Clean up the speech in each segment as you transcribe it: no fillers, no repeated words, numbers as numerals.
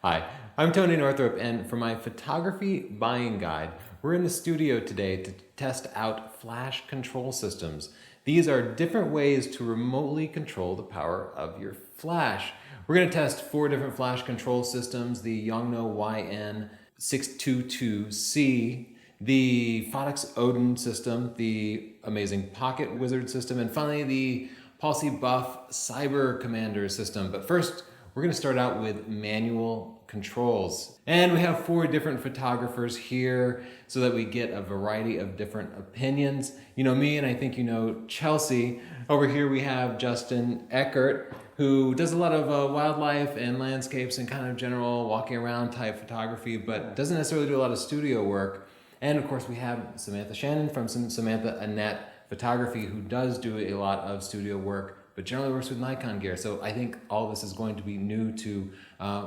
Hi, I'm Tony Northrup, and for my photography buying guide, we're in the studio today to test out flash control systems. These are different ways to remotely control the power of your flash. We're going to test 4 different flash control systems: the YongNuo YN622C, the Phottix Odin system, the amazing PocketWizard system, and finally the Buff Cyber Commander system. But first, we're going to start out with manual controls. And we have 4 different photographers here so that we get a variety of different opinions. You know me, and I think you know Chelsea. Over here we have Justin Eckert, who does a lot of wildlife and landscapes and kind of general walking around type photography, but doesn't necessarily do a lot of studio work. And of course we have Samantha Shannon from Samantha Annette Photography, who does do a lot of studio work, but generally works with Nikon gear. So I think all this is going to be new to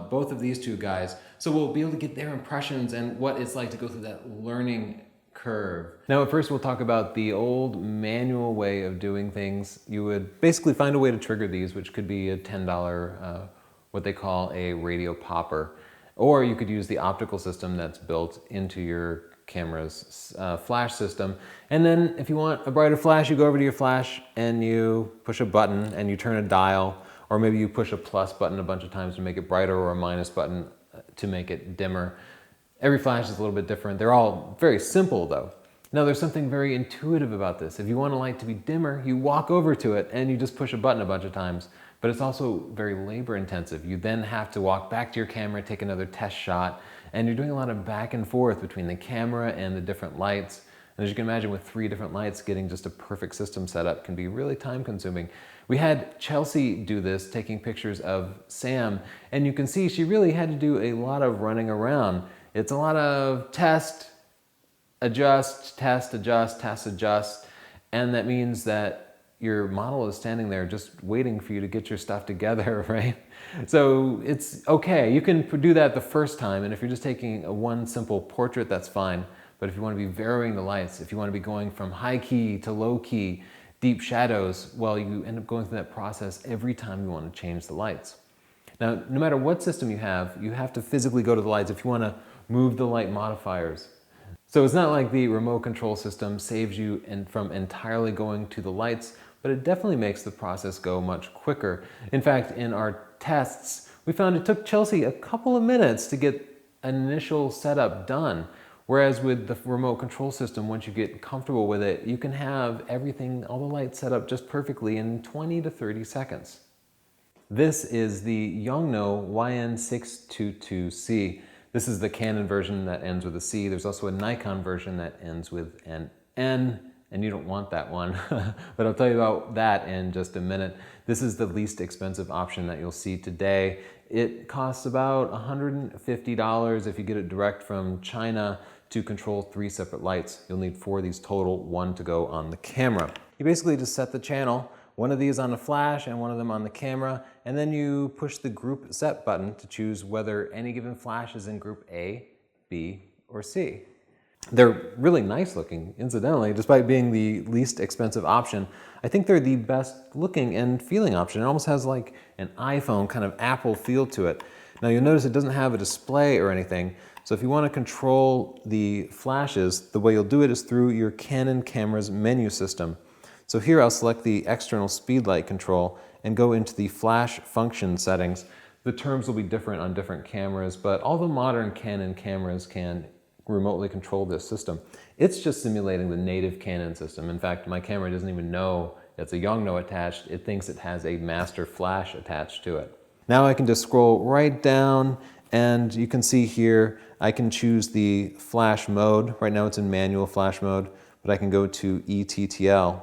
both of these 2 guys. So we'll be able to get their impressions and what it's like to go through that learning curve. Now, at first we'll talk about the old manual way of doing things. You would basically find a way to trigger these, which could be a $10, what they call a radio popper. Or you could use the optical system that's built into your camera's flash system. And then if you want a brighter flash, you go over to your flash and you push a button and you turn a dial, or maybe you push a plus button a bunch of times to make it brighter, or a minus button to make it dimmer. Every flash is a little bit different. They're all very simple though. Now there's something very intuitive about this. If you want a light to be dimmer, you walk over to it and you just push a button a bunch of times. But it's also very labor intensive. You then have to walk back to your camera, take another test shot, and you're doing a lot of back and forth between the camera and the different lights. And as you can imagine, with 3 different lights, getting just a perfect system set up can be really time consuming. We had Chelsea do this, taking pictures of Sam, and you can see she really had to do a lot of running around. It's a lot of test, adjust, test, adjust, test, adjust, and that means that your model is standing there just waiting for you to get your stuff together, right? So it's okay. You can do that the first time, and if you're just taking one simple portrait, that's fine. But if you want to be varying the lights, if you want to be going from high key to low key, deep shadows, well, you end up going through that process every time you want to change the lights. Now, no matter what system you have to physically go to the lights if you want to move the light modifiers. So it's not like the remote control system saves you from entirely going to the lights, but it definitely makes the process go much quicker. In fact, in our tests, we found it took Chelsea a couple of minutes to get an initial setup done. Whereas with the remote control system, once you get comfortable with it, you can have everything, all the lights set up just perfectly in 20 to 30 seconds. This is the YongNuo YN622C. This is the Canon version that ends with a C. There's also a Nikon version that ends with an N, and you don't want that one, but I'll tell you about that in just a minute. This is the least expensive option that you'll see today. It costs about $150 if you get it direct from China to control 3 separate lights. You'll need 4 of these total, 1 to go on the camera. You basically just set the channel, one of these on the flash and one of them on the camera, and then you push the group set button to choose whether any given flash is in group A, B, or C. They're really nice looking, incidentally, despite being the least expensive option. I think they're the best looking and feeling option. It almost has like an iPhone kind of Apple feel to it. Now you'll notice it doesn't have a display or anything, so if you want to control the flashes, the way you'll do it is through your Canon camera's menu system. So here I'll select the external speed light control and go into the flash function settings. The terms will be different on different cameras, but all the modern Canon cameras can remotely control this system. It's just simulating the native Canon system. In fact, my camera doesn't even know it's a YongNuo attached. It thinks it has a master flash attached to it. Now I can just scroll right down, and you can see here I can choose the flash mode. Right now it's in manual flash mode, but I can go to ETTL.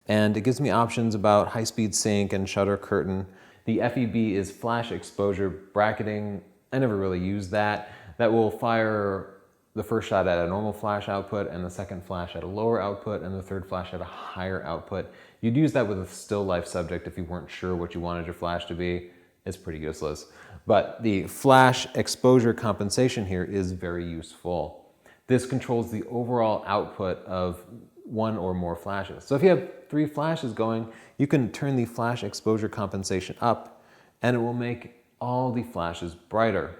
And it gives me options about high-speed sync and shutter curtain. The FEB is flash exposure bracketing. I never really use that. That will fire the first shot at a normal flash output, and the second flash at a lower output, and the third flash at a higher output. You'd use that with a still life subject if you weren't sure what you wanted your flash to be. It's pretty useless. But the flash exposure compensation here is very useful. This controls the overall output of 1 or more flashes. So if you have 3 flashes going, you can turn the flash exposure compensation up, and it will make all the flashes brighter.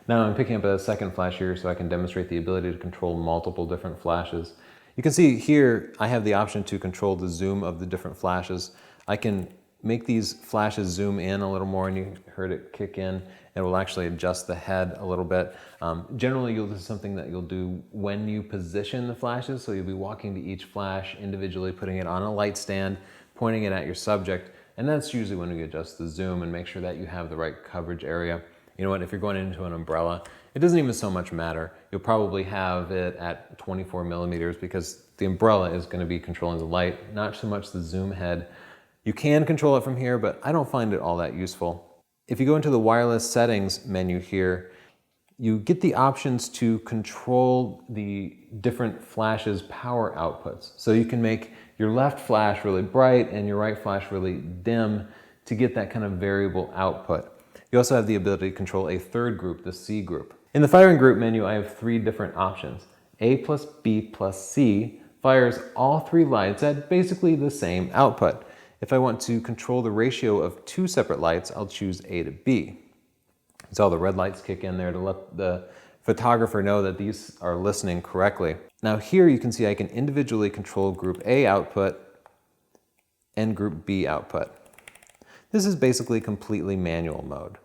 Now I'm picking up a second flash here so I can demonstrate the ability to control multiple different flashes. You can see here I have the option to control the zoom of the different flashes. I can make these flashes zoom in a little more, and you heard it kick in. It will actually adjust the head a little bit. Generally, this is something that you'll do when you position the flashes. So you'll be walking to each flash individually, putting it on a light stand, pointing it at your subject. And that's usually when you adjust the zoom and make sure that you have the right coverage area. You know what, if you're going into an umbrella, it doesn't even so much matter. You'll probably have it at 24 millimeters because the umbrella is going to be controlling the light, not so much the zoom head. You can control it from here, but I don't find it all that useful. If you go into the wireless settings menu here, you get the options to control the different flashes' power outputs. So you can make your left flash really bright and your right flash really dim to get that kind of variable output. You also have the ability to control a third group, the C group. In the firing group menu, I have three different options. A plus B plus C fires all three lights at basically the same output. If I want to control the ratio of two separate lights, I'll choose A to B. So all the red lights kick in there to let the photographer know that these are listening correctly. Now here you can see I can individually control group A output and group B output. This is basically completely manual mode.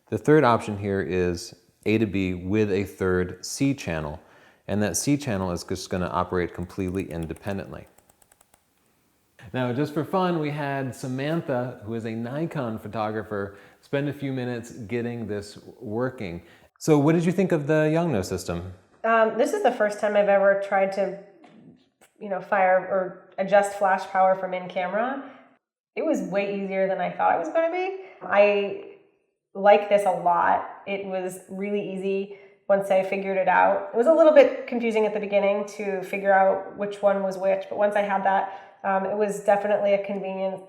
The third option here is A to B with a third C channel, and that C channel is just going to operate completely independently. Now, just for fun, we had Samantha, who is a Nikon photographer, spend a few minutes getting this working. So what did you think of the YongNuo system? This is the first time I've ever tried to, fire or adjust flash power from in camera. It was way easier than I thought it was going to be. I like this a lot. It was really easy once I figured it out. It was a little bit confusing at the beginning to figure out which one was which, but once I had that, it was definitely a convenient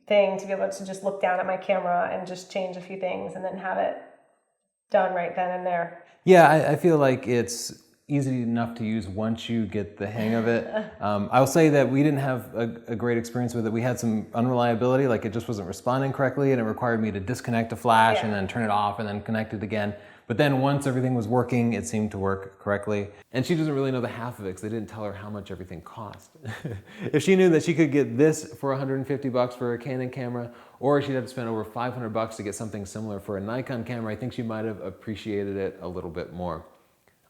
thing to be able to just look down at my camera and just change a few things and then have it done right then and there. Yeah, I feel like it's easy enough to use once you get the hang of it. I'll say that we didn't have a great experience with it. We had some unreliability, like it just wasn't responding correctly, and it required me to disconnect a flash and then turn it off and then connect it again. But then once everything was working, it seemed to work correctly. And she doesn't really know the half of it because they didn't tell her how much everything cost. If she knew that she could get this for 150 bucks for a Canon camera, or she'd have to spend over 500 bucks to get something similar for a Nikon camera, I think she might have appreciated it a little bit more.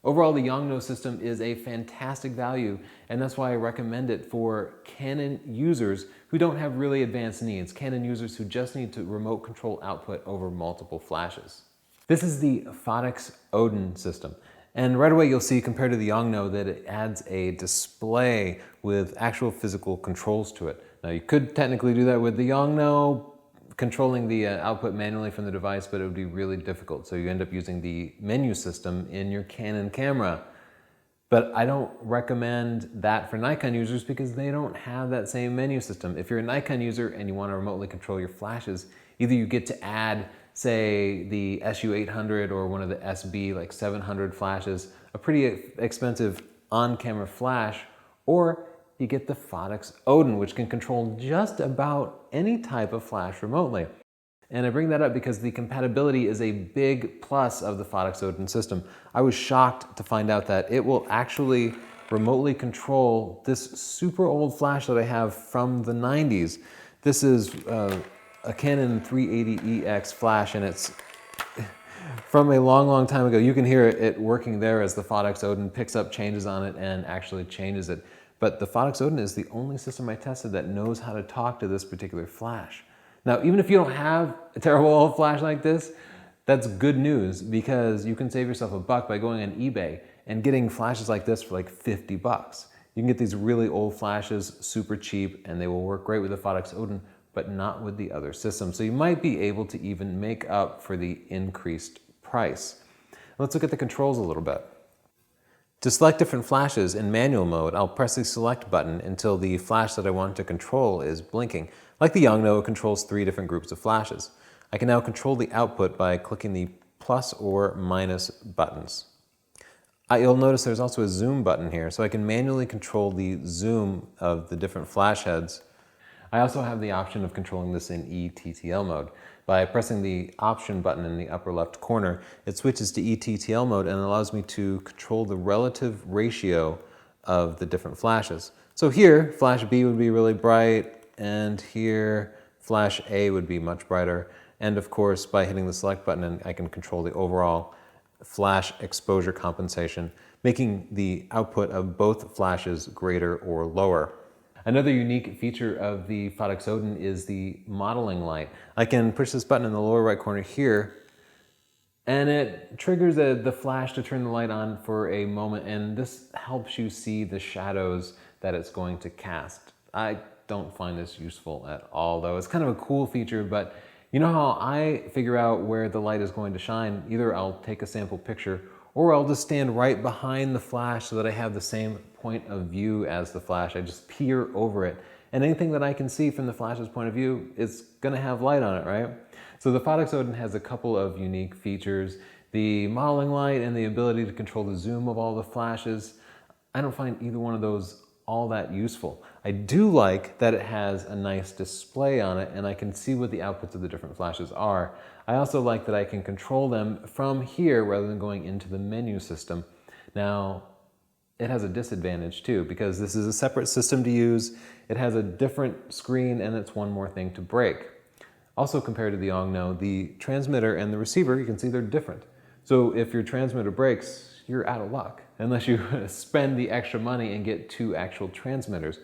Overall, the YongNuo system is a fantastic value, and that's why I recommend it for Canon users who don't have really advanced needs, Canon users who just need to remote control output over multiple flashes. This is the Phottix Odin system, and right away you'll see compared to the YongNuo that it adds a display with actual physical controls to it. Now you could technically do that with the YongNuo, controlling the output manually from the device, but it would be really difficult. So you end up using the menu system in your Canon camera. But I don't recommend that for Nikon users because they don't have that same menu system. If you're a Nikon user and you want to remotely control your flashes, either you get to add, say, the SU800 or one of the SB like 700 flashes, a pretty expensive on-camera flash, or you get the Phottix Odin, which can control just about any type of flash remotely. And I bring that up because the compatibility is a big plus of the Phottix Odin system. I was shocked to find out that it will actually remotely control this super old flash that I have from the 90s. This is a Canon 380EX flash, and it's from a long, long time ago. You can hear it working there as the Phottix Odin picks up, changes on it, and actually changes it. But the Phottix Odin is the only system I tested that knows how to talk to this particular flash. Now, even if you don't have a terrible old flash like this, that's good news because you can save yourself $1 by going on eBay and getting flashes like this for like 50 bucks. You can get these really old flashes super cheap and they will work great with the Phottix Odin, but not with the other systems. So you might be able to even make up for the increased price. Let's look at the controls a little bit. To select different flashes in manual mode, I'll press the select button until the flash that I want to control is blinking. Like the YongNuo, it controls 3 different groups of flashes. I can now control the output by clicking the plus or minus buttons. You'll notice there's also a zoom button here, so I can manually control the zoom of the different flash heads. I also have the option of controlling this in eTTL mode. By pressing the option button in the upper left corner, it switches to ETTL mode and allows me to control the relative ratio of the different flashes. So here, flash B would be really bright, and here, flash A would be much brighter. And of course, by hitting the select button, I can control the overall flash exposure compensation, making the output of both flashes greater or lower. Another unique feature of the Phottix Odin is the modeling light. I can push this button in the lower right corner here, and it triggers the flash to turn the light on for a moment, and this helps you see the shadows that it's going to cast. I don't find this useful at all, though. It's kind of a cool feature, but you know how I figure out where the light is going to shine? Either I'll take a sample picture, or I'll just stand right behind the flash so that I have the same point of view as the flash. I just peer over it. And anything that I can see from the flash's point of view, it's gonna have light on it, right? So the Phottix Odin has a couple of unique features. The modeling light and the ability to control the zoom of all the flashes. I don't find either one of those all that useful. I do like that it has a nice display on it and I can see what the outputs of the different flashes are. I also like that I can control them from here rather than going into the menu system. Now, it has a disadvantage too, because this is a separate system to use. It has a different screen and it's one more thing to break. Also, compared to the YongNuo, the transmitter and the receiver, you can see they're different. So if your transmitter breaks, you're out of luck, unless you spend the extra money and get two actual transmitters.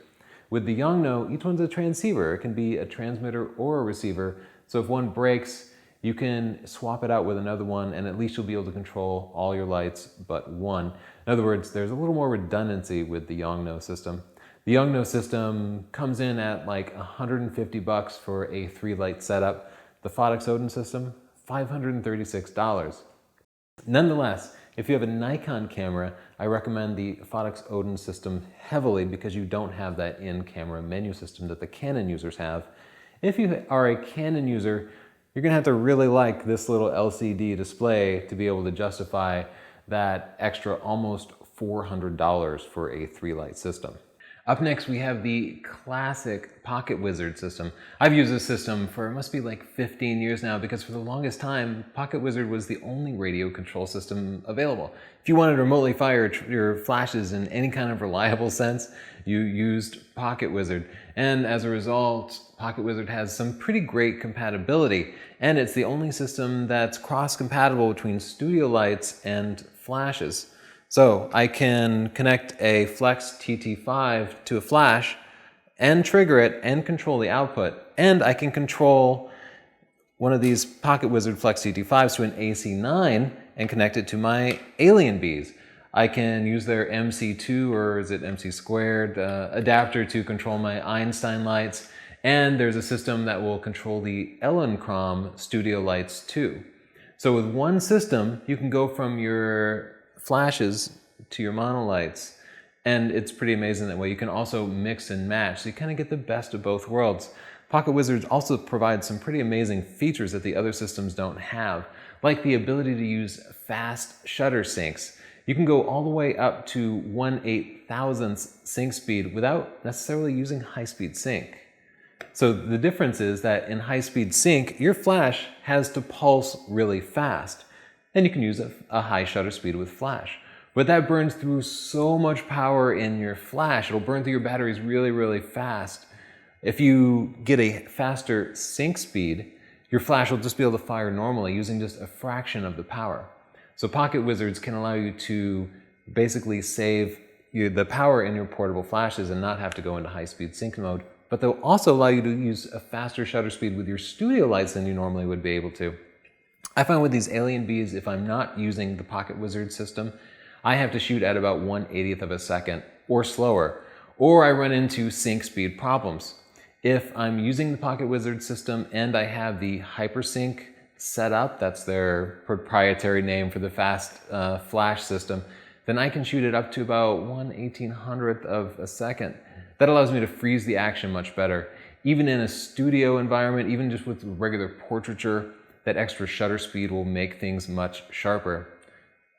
With the YongNuo, each one's a transceiver. It can be a transmitter or a receiver. So if one breaks, you can swap it out with another one, and at least you'll be able to control all your lights but one. In other words, there's a little more redundancy with the YongNuo system. The YongNuo system comes in at like $150 for a 3-light setup. The Phottix Odin system, $536. Nonetheless, if you have a Nikon camera, I recommend the Phottix Odin system heavily because you don't have that in-camera menu system that the Canon users have. If you are a Canon user, you're gonna have to really like this little LCD display to be able to justify that extra almost $400 for a 3-light system. Up next, we have the classic PocketWizard system. I've used this system for, it must be like 15 years now, because for the longest time, PocketWizard was the only radio control system available. If you wanted to remotely fire your flashes in any kind of reliable sense, you used PocketWizard. And as a result, PocketWizard has some pretty great compatibility. And it's the only system that's cross-compatible between studio lights and flashes. So I can connect a Flex TT5 to a flash and trigger it and control the output. And I can control one of these PocketWizard Flex TT5s to an AC9 and connect it to my Alien Bees. I can use their MC2, or is it MC squared, adapter to control my Einstein lights. And there's a system that will control the Elinchrom studio lights too. So with one system, you can go from your flashes to your monolights, and it's pretty amazing that way. You can also mix and match, so you kind of get the best of both worlds. PocketWizard also provides some pretty amazing features that the other systems don't have, like the ability to use fast shutter syncs. You can go all the way up to 1/8,000th sync speed without necessarily using high-speed sync. So the difference is that in high-speed sync, your flash has to pulse really fast. And you can use a high shutter speed with flash. But that burns through so much power in your flash. It'll burn through your batteries really, really fast. If you get a faster sync speed, your flash will just be able to fire normally using just a fraction of the power. So PocketWizards can allow you to basically save the power in your portable flashes and not have to go into high-speed sync mode. But they'll also allow you to use a faster shutter speed with your studio lights than you normally would be able to. I find with these Alien Bees, if I'm not using the PocketWizard system, I have to shoot at about 1/80th of a second or slower, or I run into sync speed problems. If I'm using the PocketWizard system and I have the HyperSync set up, that's their proprietary name for the fast flash system, then I can shoot it up to about 1/1800th of a second. That allows me to freeze the action much better. Even in a studio environment, even just with regular portraiture, that extra shutter speed will make things much sharper.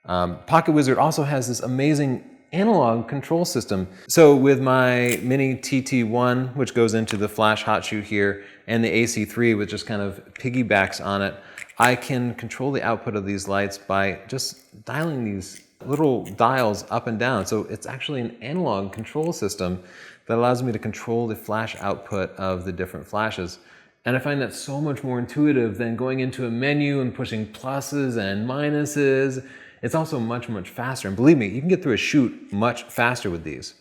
PocketWizard also has this amazing analog control system. So with my Mini TT1, which goes into the flash hot shoe here, and the AC3, which just kind of piggybacks on it, I can control the output of these lights by just dialing these little dials up and down. So it's actually an analog control system that allows me to control the flash output of the different flashes. And I find that so much more intuitive than going into a menu and pushing pluses and minuses. It's also much, much faster. And believe me, you can get through a shoot much faster with these.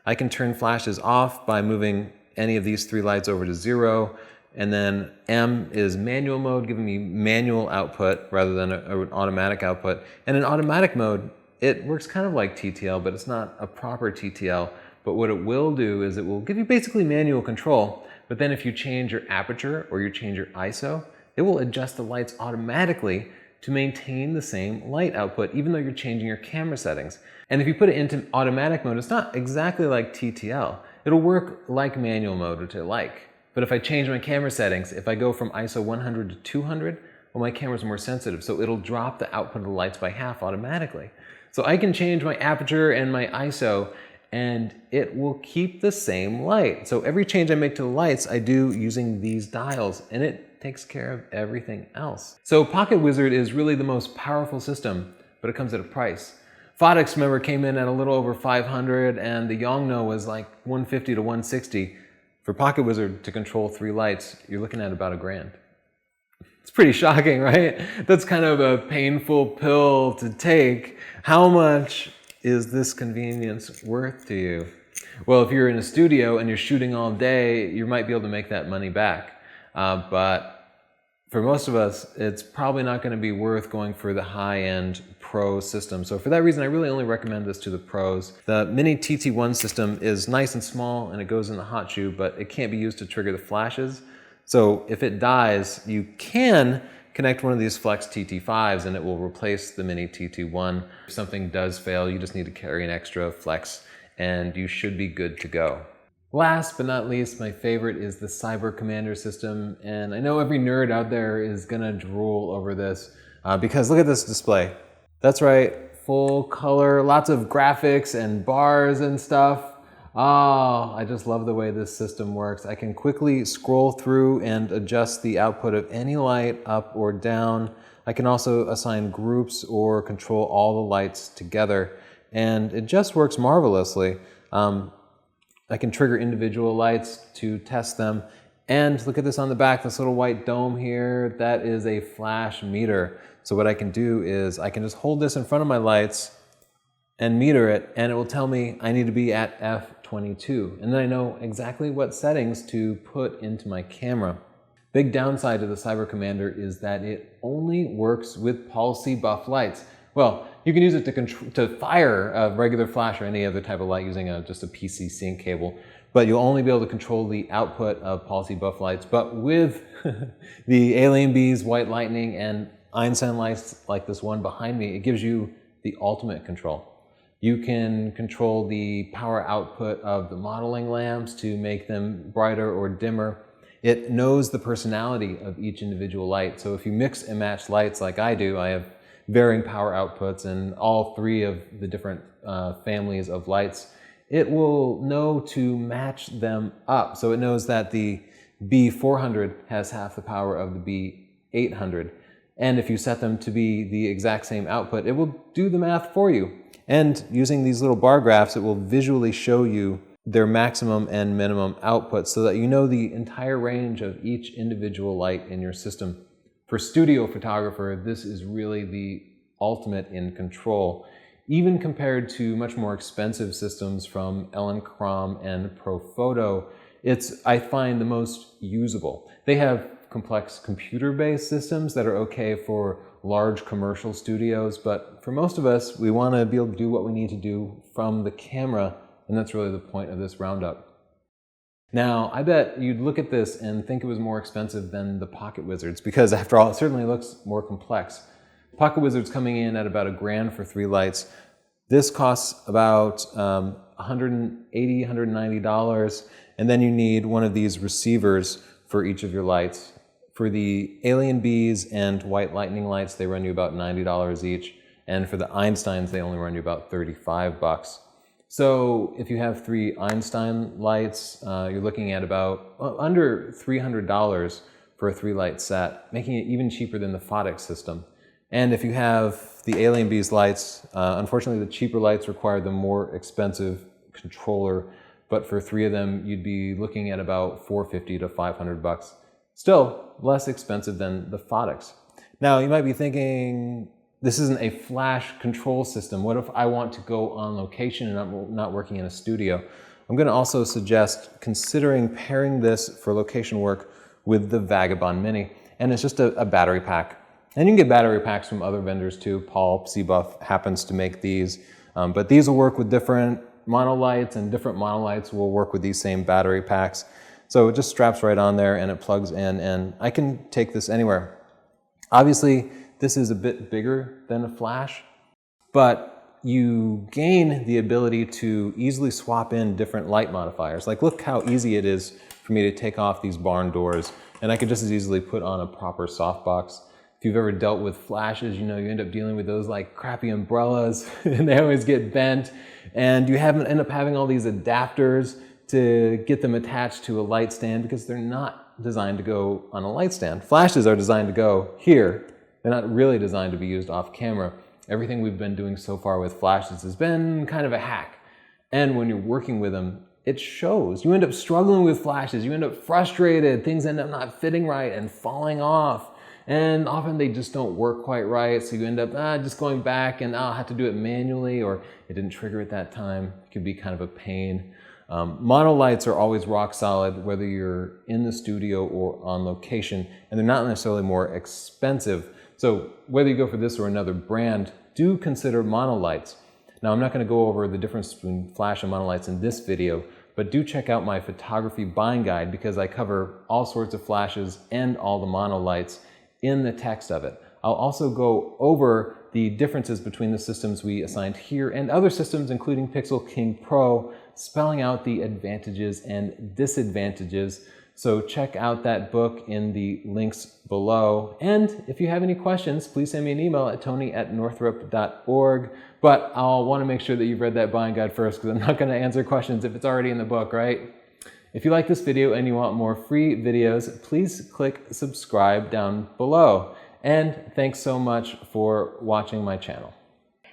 I can turn flashes off by moving any of these three lights over to 0. And then M is manual mode, giving me manual output rather than an automatic output. And in automatic mode, it works kind of like TTL, but it's not a proper TTL. But what it will do is it will give you basically manual control. But then if you change your aperture or you change your ISO, it will adjust the lights automatically to maintain the same light output, even though you're changing your camera settings. And if you put it into automatic mode, it's not exactly like TTL. It'll work like manual mode, which I like. But if I change my camera settings, if I go from ISO 100 to 200, well, my camera's more sensitive, so it'll drop the output of the lights by half automatically. So I can change my aperture and my ISO, and it will keep the same light. So every change I make to the lights, I do using these dials, and it takes care of everything else. So PocketWizard is really the most powerful system, but it comes at a price. Phottix, remember, came in at a little over 500, and the YongNuo was like 150 to 160. For PocketWizard to control 3 lights, you're looking at about $1,000. It's pretty shocking, right? That's kind of a painful pill to take. How much is this convenience worth to you? Well, if you're in a studio and you're shooting all day, you might be able to make that money back. But for most of us, it's probably not going to be worth going for the high-end Pro system. So for that reason, I really only recommend this to the pros. The Mini TT1 system is nice and small and it goes in the hot shoe, but it can't be used to trigger the flashes. So if it dies, you can connect one of these Flex TT5s and it will replace the Mini TT1. If something does fail, you just need to carry an extra Flex and you should be good to go. Last but not least, my favorite is the Cyber Commander system. And I know every nerd out there is gonna drool over this because look at this display. That's right, full color, lots of graphics and bars and stuff. Oh, I just love the way this system works. I can quickly scroll through and adjust the output of any light up or down. I can also assign groups or control all the lights together. And it just works marvelously. I can trigger individual lights to test them. And look at this on the back, this little white dome here, that is a flash meter. So what I can do is I can just hold this in front of my lights and meter it, and it will tell me I need to be at F22. And then I know exactly what settings to put into my camera. Big downside to the Cyber Commander is that it only works with policy buff lights. Well, you can use it to fire a regular flash or any other type of light using just a PC sync cable, but you'll only be able to control the output of policy buff lights. But with the Alien Bees, White Lightning, and Einstein lights like this one behind me, it gives you the ultimate control. You can control the power output of the modeling lamps to make them brighter or dimmer. It knows the personality of each individual light. So if you mix and match lights like I do, I have varying power outputs and all 3 of the different families of lights, it will know to match them up. So it knows that the B400 has half the power of the B800. And if you set them to be the exact same output, it will do the math for you. And using these little bar graphs, it will visually show you their maximum and minimum outputs so that you know the entire range of each individual light in your system. For studio photographer, this is really the ultimate in control, even compared to much more expensive systems from Elinchrom and Profoto. It's, I find, the most usable. They have complex computer-based systems that are okay for large commercial studios, but for most of us, we want to be able to do what we need to do from the camera, and that's really the point of this roundup. Now, I bet you'd look at this and think it was more expensive than the PocketWizards, because after all, it certainly looks more complex. PocketWizard's coming in at about $1,000 for 3 lights. This costs about $180, $190, and then you need one of these receivers for each of your lights. For the Alien Bees and White Lightning lights, they run you about $90 each, and for the Einsteins, they only run you about $35. So if you have 3 Einstein lights, you're looking at about under $300 for a 3-light set, making it even cheaper than the Phottix system. And if you have the Alien Bees lights, unfortunately the cheaper lights require the more expensive controller, but for 3 of them you'd be looking at about $450 to $500. Still less expensive than the Phottix. Now you might be thinking, this isn't a flash control system. What if I want to go on location and I'm not working in a studio? I'm going to also suggest considering pairing this for location work with the Vagabond Mini. And it's just a battery pack. And you can get battery packs from other vendors too. Paul C-Buff happens to make these. But these will work with different monolights, and different monolights will work with these same battery packs. So it just straps right on there and it plugs in, and I can take this anywhere. Obviously, this is a bit bigger than a flash, but you gain the ability to easily swap in different light modifiers. Like, look how easy it is for me to take off these barn doors, and I could just as easily put on a proper softbox. If you've ever dealt with flashes, you know you end up dealing with those like crappy umbrellas and they always get bent, and you end up having all these adapters to get them attached to a light stand because they're not designed to go on a light stand. Flashes are designed to go here. They're not really designed to be used off camera. Everything we've been doing so far with flashes has been kind of a hack. And when you're working with them, it shows. You end up struggling with flashes. You end up frustrated. Things end up not fitting right and falling off. And often they just don't work quite right. So you end up just going back and I'll have to do it manually, or it didn't trigger at that time. It can be kind of a pain. Monolights are always rock solid, whether you're in the studio or on location, and they're not necessarily more expensive. So whether you go for this or another brand, do consider monolights. Now I'm not going to go over the difference between flash and monolights in this video, but do check out my photography buying guide because I cover all sorts of flashes and all the monolights in the text of it. I'll also go over the differences between the systems we assigned here and other systems, including Pixel King Pro, spelling out the advantages and disadvantages. So check out that book in the links below. And if you have any questions, please send me an email at tony@northrop.org. But I'll want to make sure that you've read that buying guide first, because I'm not going to answer questions if it's already in the book, right? If you like this video and you want more free videos, please click subscribe down below. And thanks so much for watching my channel.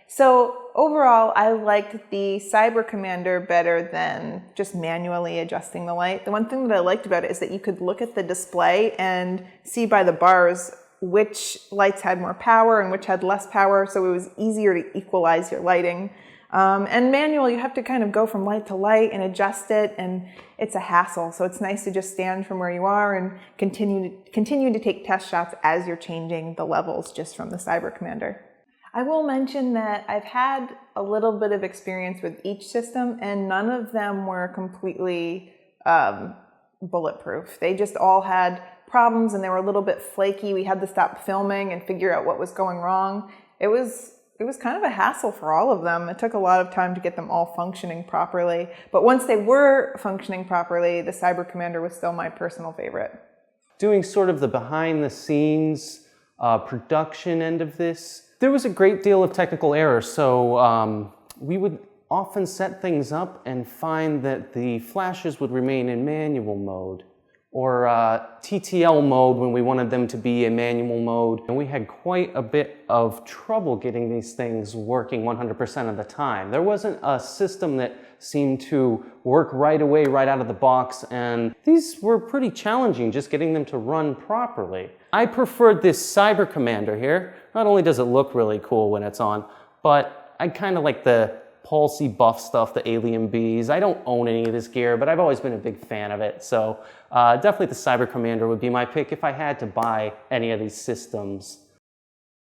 So overall, I liked the Cyber Commander better than just manually adjusting the light. The one thing that I liked about it is that you could look at the display and see by the bars which lights had more power and which had less power, so it was easier to equalize your lighting. And manual, you have to kind of go from light to light and adjust it, and it's a hassle. So it's nice to just stand from where you are and continue to take test shots as you're changing the levels just from the Cyber Commander. I will mention that I've had a little bit of experience with each system, and none of them were completely bulletproof. They just all had problems and they were a little bit flaky. We had to stop filming and figure out what was going wrong. It was kind of a hassle for all of them. It took a lot of time to get them all functioning properly. But once they were functioning properly, the Cyber Commander was still my personal favorite. Doing sort of the behind the scenes production end of this, there was a great deal of technical error. So we would often set things up and find that the flashes would remain in manual mode, or TTL mode when we wanted them to be in manual mode. And we had quite a bit of trouble getting these things working 100% of the time. There wasn't a system that seemed to work right away, right out of the box, and these were pretty challenging, just getting them to run properly. I preferred this Cyber Commander here. Not only does it look really cool when it's on, but I kind of like the Paul C-Buff stuff, the Alien Bees. I don't own any of this gear, but I've always been a big fan of it. So definitely the Cyber Commander would be my pick if I had to buy any of these systems.